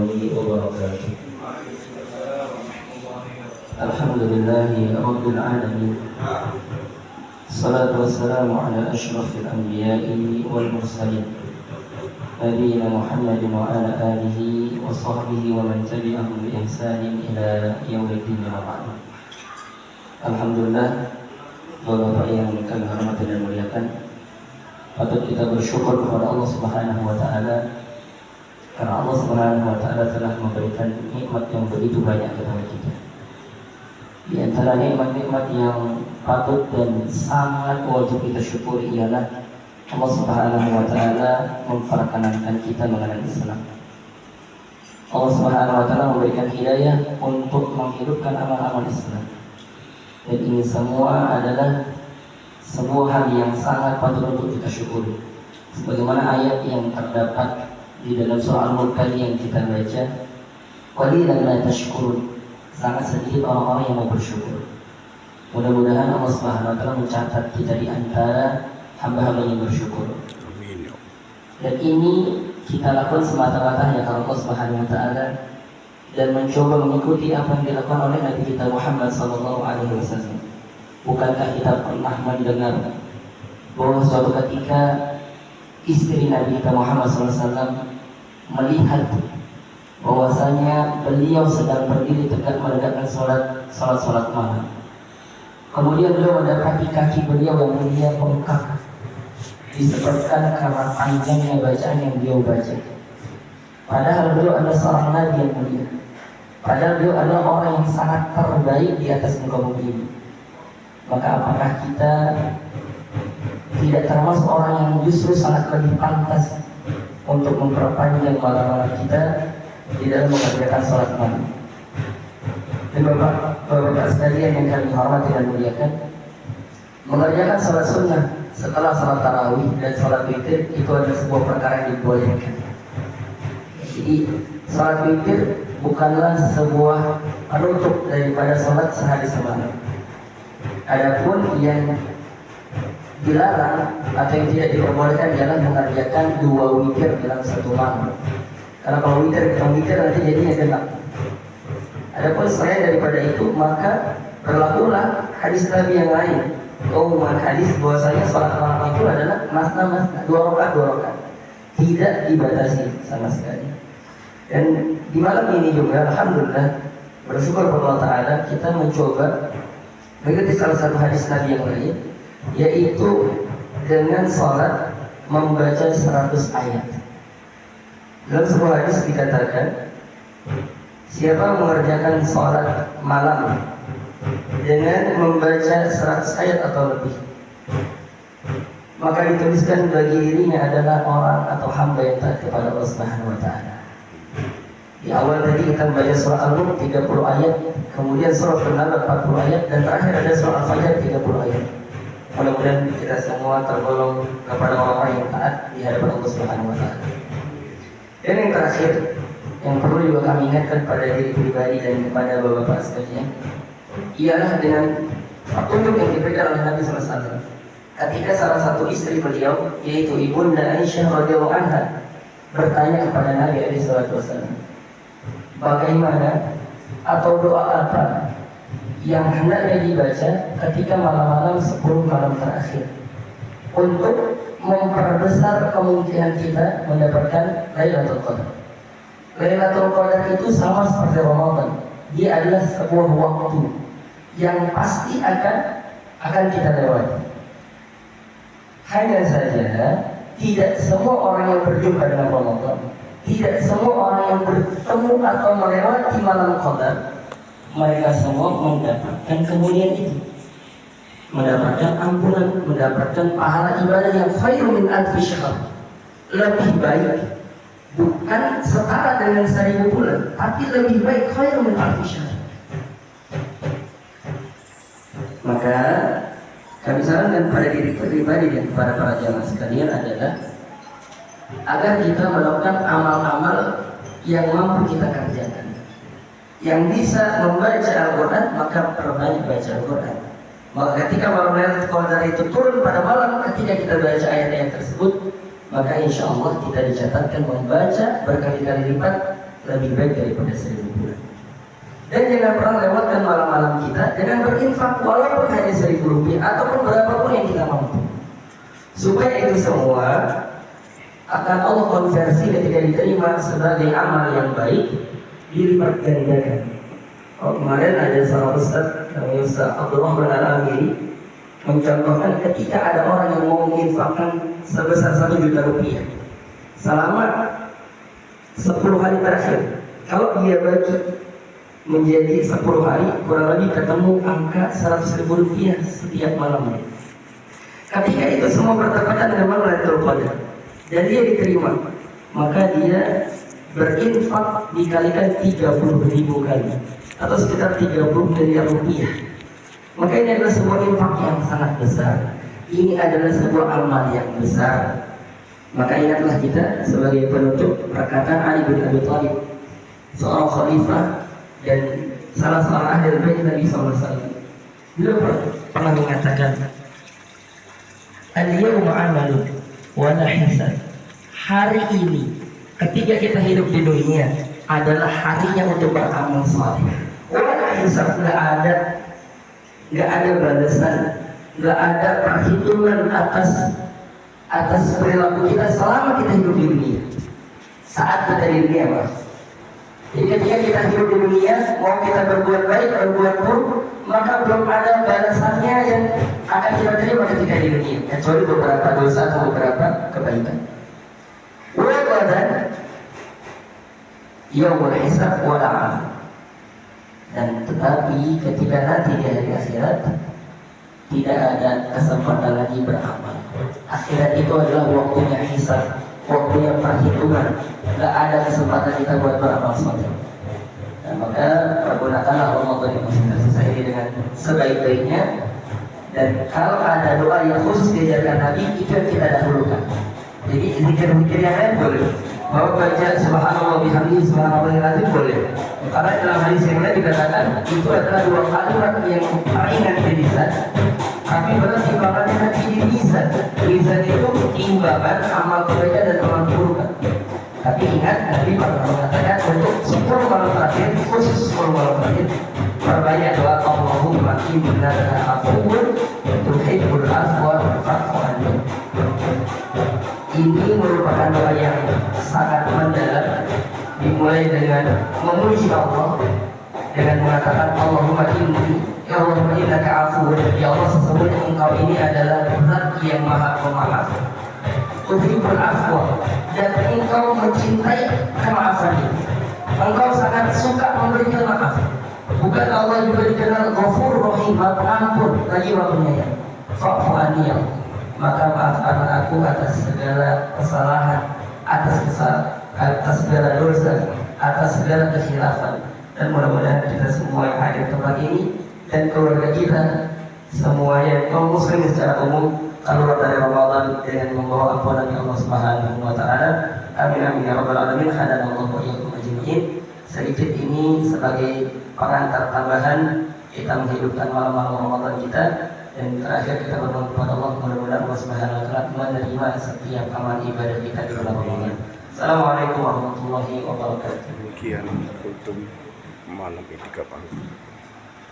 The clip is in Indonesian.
wabarakatuh. Alhamdulillahi Rabbil Alamin. Salatu wassalamu ala ashrafil anbiya'i wal mursalin Nabiina Muhammadin wa ala alihi wa sahbihi wa man tabi'ahum bi ihsanin ila yaumiddin wa ba'd. Alhamdulillah, Bapak yang kami hormati dan muliakan, patut kita bersyukur kepada Allah Subhanahu wa taala karena Allah Subhanahu wa taala telah memberikan nikmat yang begitu banyak kepada kita. Di antara nikmat-nikmat yang patut dan sangat wajib kita syukuri ialah Allah Subhanahu wa taala memperkenankan kita mengenal Islam. Allah Subhanahu wa taala memberikan hidayah untuk menghidupkan amal-amal Islam. Dan ini semua adalah sebuah hal yang sangat patut untuk kita syukuri. Sebagaimana ayat yang terdapat di dalam surah Al-Mulk tadi yang kita baca, qalilan ma tashkurun. Sangat sedikit orang-orang yang mau bersyukur. Mudah-mudahan Allah Subhanahu wa taala mencatat kita di antara hamba-hamba yang bersyukur. Dan ini kita lakukan semata-mata hanya karena Allah Subhanahu wa taala dan mencoba mengikuti apa yang dilakukan oleh Nabi kita Muhammad sallallahu alaihi wasallam. Bukankah kita pernah mendengar bahwa suatu ketika istri Nabi kita Muhammad sallallahu alaihi wasallam melihat bahwasanya beliau sedang berdiri tegak menegakkan salat malam. Kemudian beliau mendapati kaki beliau yang mulia bengkak disebabkan karena panjangnya bacaan yang beliau baca. Padahal beliau adalah seorang nabi yang mulia. Padahal beliau adalah orang yang sangat terbaik di atas muka bumi ini. Maka apakah kita tidak termasuk orang yang justru sangat lebih pantas untuk memperpanjang malam-malam kita di dalam mengerjakan salat malam? Dan Bapak sekalian yang kami hormati dan muliakan, mengerjakan salat sunnah setelah salat tarawih dan salat witir itu adalah sebuah perkara yang dibolehkan. Jadi salat witir bukanlah sebuah penutup daripada salat sehari semalam. Adapun yang dilarang atau yang tidak diperbolehkan ialah mengerjakan 2 witir dalam satu malam. Karena kalau witir nanti jadinya genap. Adapun selain daripada itu, maka berlakulah hadis Nabi yang lain. Hadis bahwasanya salat malam itu adalah masna 2 rakaat, tidak dibatasi sama sekali. Dan di malam ini juga alhamdulillah bersyukur kepada Allah taala kita mencoba mengikuti salah satu hadis Nabi yang lain, yaitu dengan salat membaca 100 ayat. Dalam sebuah hadis dikatakan, siapa mengerjakan salat malam dengan membaca 100 ayat atau lebih, maka dituliskan bagi dirinya adalah orang atau hamba yang taat kepada Allah Subhanahu wa taala. Di awal tadi kita membaca surah Al-Mulk 30 ayat, kemudian surah An-Nahl 40 ayat, dan terakhir ada surah Al-Fajr 30 ayat. Mudah-mudahan kita semua tergolong kepada orang-orang yang taat di hadapan Allah Subhanahu wa taala. Dan yang terakhir yang perlu juga kami ingatkan pada diri pribadi dan kepada bapak-bapak sekalian ialah dengan petunjuk yang diberikan oleh Nabi SAW. Ketika salah satu istri beliau, yaitu Ibunda Aisyah radhiyallahu anha, bertanya kepada Nabi SAW, bagaimana atau doa apa yang hendaknya dibaca ketika malam-malam 10 malam terakhir untuk memperbesar kemungkinan kita mendapatkan Lailatul Qadar. Lailatul Qadar itu sama seperti Ramadan. Dia adalah sebuah waktu yang pasti akan kita lewati. Hanya saja tidak semua orang yang berjumpa dengan Ramadan, tidak semua orang yang bertemu atau melewati malam Qadar, mereka semua mendapatkan kemuliaan itu, mendapatkan ampunan, mendapatkan pahala ibadah yang khairu min alfi syahr, lebih baik, bukan setara dengan 1000 bulan, tapi lebih baik, khairu min alfi syahr. Maka kami sarankan pada diri pribadi dan kepada para jamaah sekalian adalah agar kita melakukan amal-amal yang mampu kita kerjakan. Yang bisa membaca Al-Quran, maka perbanyak baca Al-Quran. Maka ketika malam Lailatul Qadar itu turun pada malam, ketika kita baca ayat-ayat tersebut, maka insya Allah kita dicatatkan membaca berkali-kali lipat lebih baik daripada 1000 bulan. Dan jangan pernah lewatkan malam-malam kita dengan berinfak walaupun hanya 1000 rupiah ataupun berapapun yang kita mampu, supaya itu semua akan Allah konversi ketika diterima sebagai amal yang baik, dilipat gandakan. Kemarin ada seorang ustaz namanya Ustaz Abdullah bin Al-Amiri mencontohkan ketika ada orang yang mau menginfakkan sebesar 1 juta rupiah selama 10 hari terakhir, kalau dia bagi menjadi 10 hari, kurang lebih ketemu angka 100.000 rupiah setiap malamnya. Ketika itu semua bertepatan dengan malam Lailatul Qadar dan dia diterima, maka dia berinfak dikalikan 30.000 kali atau sekitar 30 miliar rupiah. Maka ini adalah sebuah infak yang sangat besar. Ini adalah sebuah amal yang besar. Maka ingatlah kita sebagai penutup perkataan Ali bin Abi Thalib, seorang khalifah dan salah seorang ahli bait Nabi SAW. Beliau pernah mengatakan, "Al-yawma 'amalun wa la hisab." Hari ini ketika kita hidup di dunia adalah harinya untuk beramal saleh. Wala hisab, nggak ada balasan, nggak ada perhitungan atas perilaku kita selama kita hidup di dunia. Saat kita di dunia, Pak. Jadi ketika kita hidup di dunia, mau kita berbuat baik, berbuat buruk, maka belum ada balasannya yang akan kita terima ketika di dunia, kecuali beberapa dosa atau beberapa kebaikan. Wabadan yaumul hisab wal amal. Dan tetapi ketika nanti di hari akhirat tidak ada kesempatan lagi beramal. Akhirat itu adalah waktunya hisab, waktunya perhitungan. Tidak ada kesempatan kita buat beramal soleh. Nah, maka pergunakanlah Ramadan yang masih tersisa ini dengan sebaik-baiknya. Dan kalau ada doa yang khusus diajarkan Nabi, itu yang kita dahulukan. Jadi zikir-zikir yang lain boleh. Bahwa baca subhanallah bihamdihi subhanallahil azim boleh. Karena dalam hadis yang lain dikatakan itu adalah 2 kalimat yang ringan di lisan, tapi berat timbangannya nanti di mizan. Mizan itu timbangan amal kebaikan dan amal keburukan. Tapi ingat, Nabi pernah mengatakan untuk 10 malam terakhir, khusus 10 malam terakhir, perbanyak doa Allahumma innaka afuwwun tuhibbul afwa fa'fu anni. Ini merupakan doa yang sangat mendalam, dimulai dengan memuji Allah dengan mengatakan Allahumma inni ya Allahumma innaka afuwwun, ya Allah sesungguhnya engkau ini adalah zat yang maha pemaaf, tuhibbul afwa, dan engkau mencintai kemaafan ini, engkau sangat suka memberikan maaf. Bukan Allah juga dikenal Ghafur Rahim, maha pengampun lagi maha penyayang. Fa'fu anni, maka maafkanlah aku atas segala kesalahan, atas segala dosa, atas segala kekhilafan. Dan mudah-mudahan kita semua yang hadir di tempat ini dan keluarga kita semuanya kaum muslimin secara umum keluar dari Ramadan dengan membawa ampunan Allah Subhanahu wa taala. Amin amin ya rabbal alamin. Hadanallahu wa iyyakum ajma'in. Sedikit ini sebagai pengantar tambahan kita menghidupkan malam-malam Ramadan kita. Dan terakhir kita berdoa kepada Allah, mudah-mudahan Allah Subhanahu wa taala menerima setiap amal ibadah kita di bulan Ramadan. Assalamualaikum warahmatullahi wabarakatuh. Demikian kultum malam Etika Pagi.